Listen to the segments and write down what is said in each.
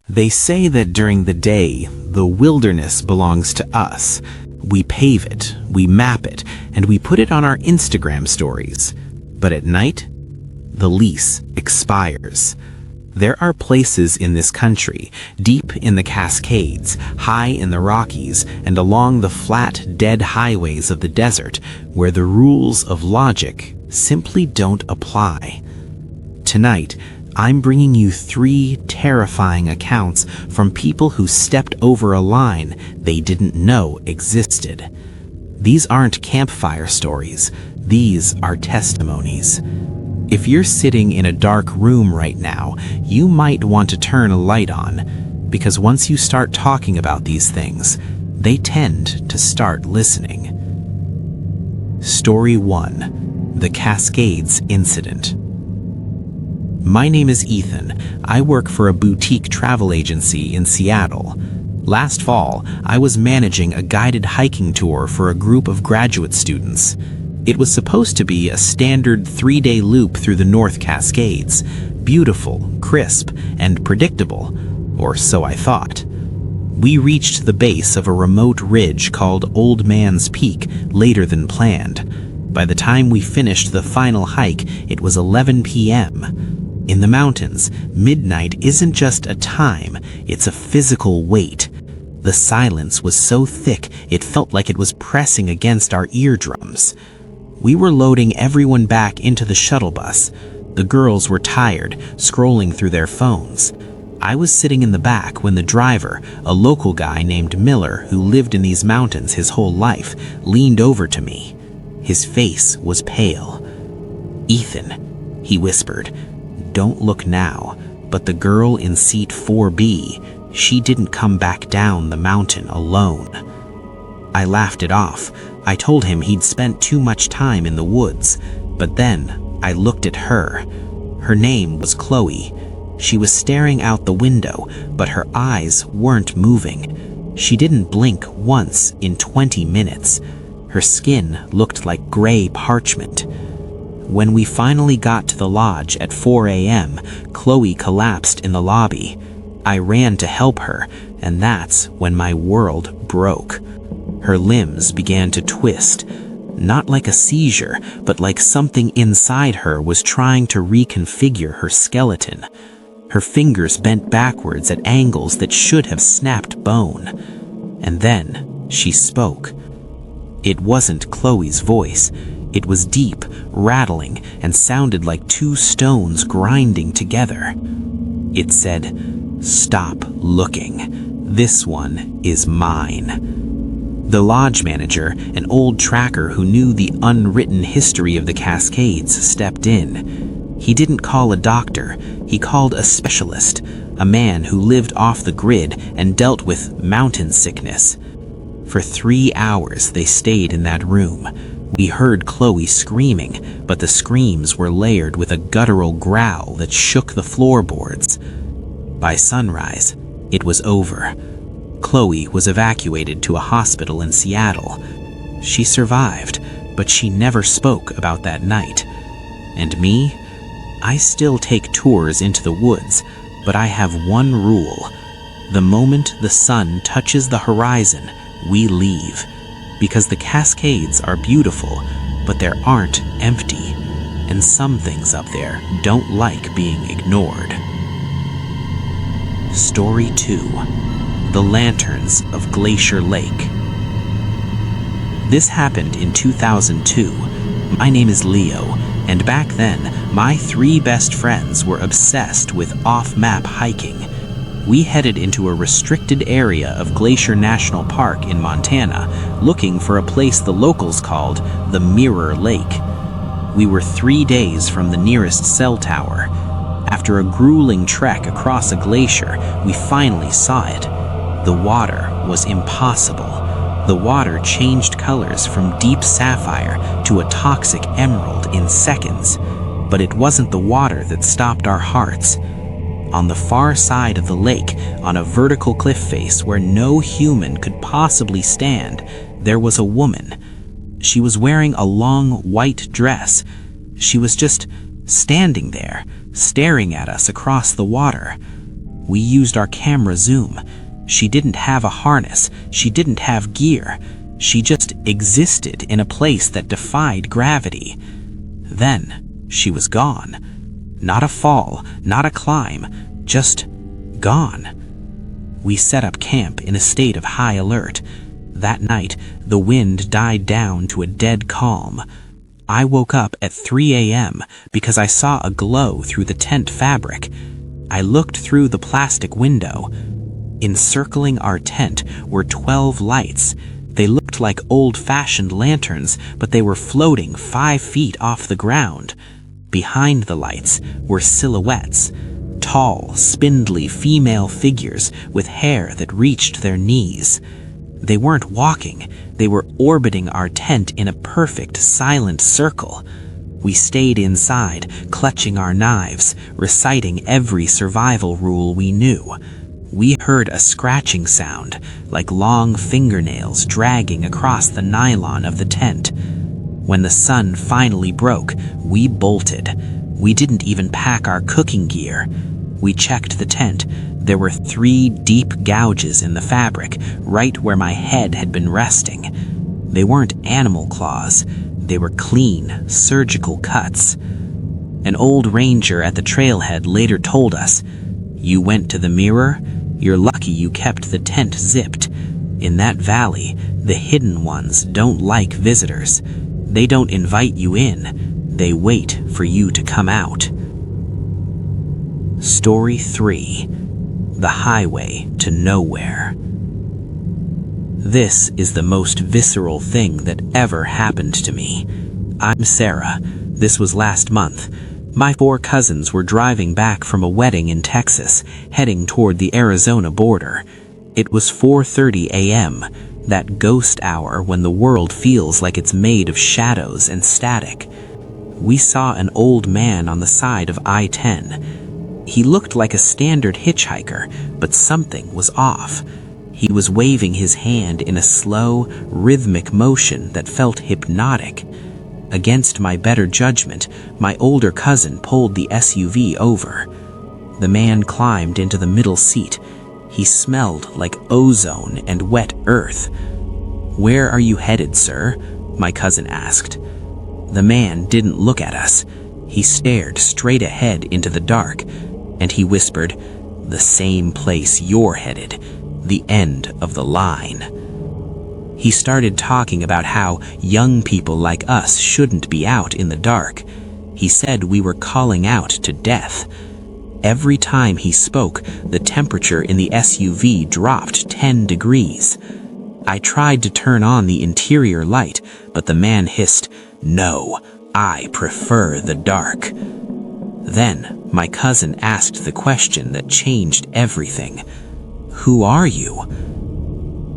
They say that during the day, the wilderness belongs to us. We pave it, we map it, and we put it on our Instagram stories. But at night, the lease expires. There are places in this country, deep in the Cascades, high in the Rockies, and along the flat, dead highways of the desert, where the rules of logic simply don't apply. Tonight, I'm bringing you 3 terrifying accounts from people who stepped over a line they didn't know existed. These aren't campfire stories, these are testimonies. If you're sitting in a dark room right now, you might want to turn a light on, because once you start talking about these things, they tend to start listening. Story 1: The Cascades Incident. My name is Ethan. I work for a boutique travel agency in Seattle. Last fall, I was managing a guided hiking tour for a group of graduate students. It was supposed to be a standard 3-day loop through the North Cascades, beautiful, crisp, and predictable, or so I thought. We reached the base of a remote ridge called Old Man's Peak later than planned. By the time we finished the final hike, it was 11 p.m. In the mountains, midnight isn't just a time, it's a physical weight. The silence was so thick it felt like it was pressing against our eardrums. We were loading everyone back into the shuttle bus. The girls were tired, scrolling through their phones. I was sitting in the back when the driver, a local guy named Miller who lived in these mountains his whole life, leaned over to me. His face was pale. "Ethan," he whispered, "don't look now, but the girl in seat 4B, she didn't come back down the mountain alone." I laughed it off. I told him he'd spent too much time in the woods, but then I looked at her. Her name was Chloe. She was staring out the window, but her eyes weren't moving. She didn't blink once in 20 minutes. Her skin looked like gray parchment. When we finally got to the lodge at 4 a.m., Chloe collapsed in the lobby. I ran to help her, and that's when my world broke. Her limbs began to twist, not like a seizure, but like something inside her was trying to reconfigure her skeleton. Her fingers bent backwards at angles that should have snapped bone. And then she spoke. It wasn't Chloe's voice. It was deep, rattling, and sounded like 2 stones grinding together. It said, "Stop looking. This one is mine." The lodge manager, an old tracker who knew the unwritten history of the Cascades, stepped in. He didn't call a doctor, he called a specialist, a man who lived off the grid and dealt with mountain sickness. For 3 hours they stayed in that room. We heard Chloe screaming, but the screams were layered with a guttural growl that shook the floorboards. By sunrise, it was over. Chloe was evacuated to a hospital in Seattle. She survived, but she never spoke about that night. And me? I still take tours into the woods, but I have one rule. The moment the sun touches the horizon, we leave. Because the Cascades are beautiful, but they aren't empty. And some things up there don't like being ignored. Story 2: The Lanterns of Glacier Lake. This happened in 2002. My name is Leo, and back then, my 3 best friends were obsessed with off-map hiking. We headed into a restricted area of Glacier National Park in Montana, looking for a place the locals called the Mirror Lake. We were 3 days from the nearest cell tower. After a grueling trek across a glacier, we finally saw it. The water was impossible. The water changed colors from deep sapphire to a toxic emerald in seconds. But it wasn't the water that stopped our hearts. On the far side of the lake, on a vertical cliff face where no human could possibly stand, there was a woman. She was wearing a long white dress. She was just standing there, staring at us across the water. We used our camera zoom. She didn't have a harness. She didn't have gear. She just existed in a place that defied gravity. Then she was gone. Not a fall, not a climb, just gone. We set up camp in a state of high alert. That night, the wind died down to a dead calm. I woke up at 3 a.m. because I saw a glow through the tent fabric. I looked through the plastic window. Encircling our tent were 12 lights. They looked like old-fashioned lanterns, but they were floating 5 feet off the ground. Behind the lights were silhouettes, tall, spindly female figures with hair that reached their knees. They weren't walking, they were orbiting our tent in a perfect, silent circle. We stayed inside, clutching our knives, reciting every survival rule we knew. We heard a scratching sound, like long fingernails dragging across the nylon of the tent. When the sun finally broke, we bolted. We didn't even pack our cooking gear. We checked the tent. There were 3 deep gouges in the fabric, right where my head had been resting. They weren't animal claws. They were clean, surgical cuts. An old ranger at the trailhead later told us, "You went to the mirror? You're lucky you kept the tent zipped. In that valley, the hidden ones don't like visitors. They don't invite you in. They wait for you to come out." Story 3. The Highway to Nowhere. This is the most visceral thing that ever happened to me. I'm Sarah. This was last month. My 4 cousins were driving back from a wedding in Texas, heading toward the Arizona border. It was 4:30 a.m., that ghost hour when the world feels like it's made of shadows and static. We saw an old man on the side of I-10. He looked like a standard hitchhiker, but something was off. He was waving his hand in a slow, rhythmic motion that felt hypnotic. Against my better judgment, my older cousin pulled the SUV over. The man climbed into the middle seat. He smelled like ozone and wet earth. "Where are you headed, sir?" my cousin asked. The man didn't look at us. He stared straight ahead into the dark, and he whispered, "The same place you're headed, the end of the line." He started talking about how young people like us shouldn't be out in the dark. He said we were calling out to death. Every time he spoke, the temperature in the SUV dropped 10 degrees. I tried to turn on the interior light, but the man hissed, "No, I prefer the dark." Then my cousin asked the question that changed everything. "Who are you?"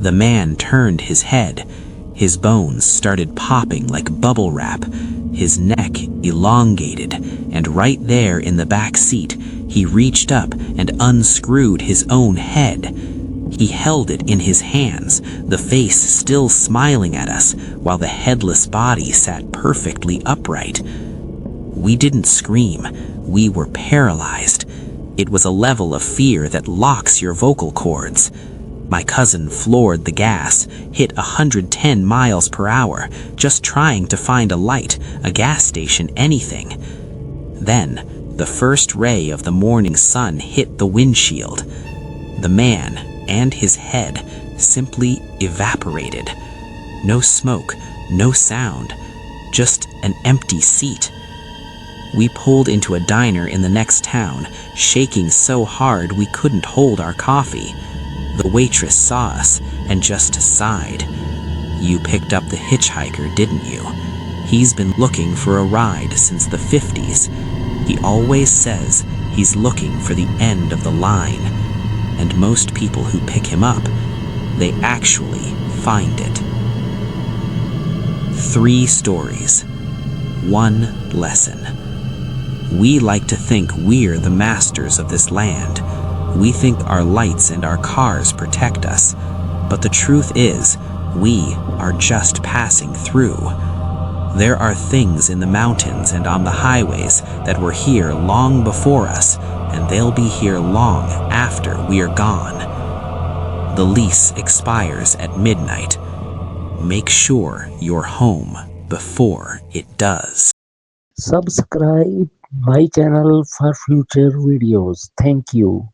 The man turned his head. His bones started popping like bubble wrap. His neck elongated, and right there in the back seat, he reached up and unscrewed his own head. He held it in his hands, the face still smiling at us, while the headless body sat perfectly upright. We didn't scream. We were paralyzed. It was a level of fear that locks your vocal cords. My cousin floored the gas, hit 110 miles per hour, just trying to find a light, a gas station, anything. Then, the first ray of the morning sun hit the windshield. The man and his head simply evaporated. No smoke, no sound, just an empty seat. We pulled into a diner in the next town, shaking so hard we couldn't hold our coffee. The waitress saw us and just sighed. "You picked up the hitchhiker, didn't you? He's been looking for a ride since the 50s. He always says he's looking for the end of the line. And most people who pick him up, they actually find it." 3 stories. 1 lesson. We like to think we're the masters of this land. We think our lights and our cars protect us. But the truth is, we are just passing through. There are things in the mountains and on the highways that were here long before us, and they'll be here long after we are gone. The lease expires at midnight. Make sure you're home before it does. Subscribe my channel for future videos. Thank you.